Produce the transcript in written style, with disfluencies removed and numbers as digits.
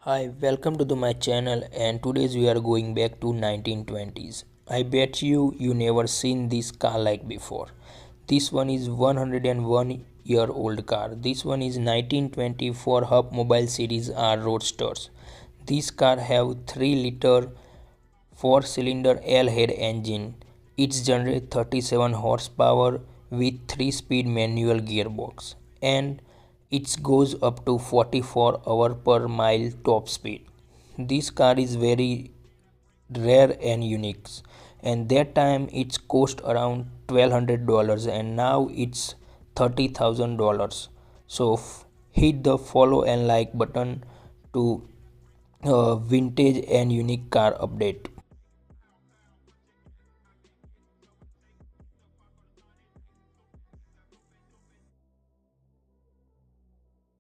Hi, welcome to my channel, and today we are going back to 1920s. I bet you never seen this car like before. This one is 101 year old car. This one is 1924 Hupmobile series R roadsters. This car have 3-liter 4-cylinder L-head engine. It generates 37 horsepower with 3-speed manual gearbox, and it goes up to 44 hour per mile top speed. This car is very rare and unique, and that time it's cost around $1,200 and now it's $30,000. So hit the follow and like button to vintage and unique car update.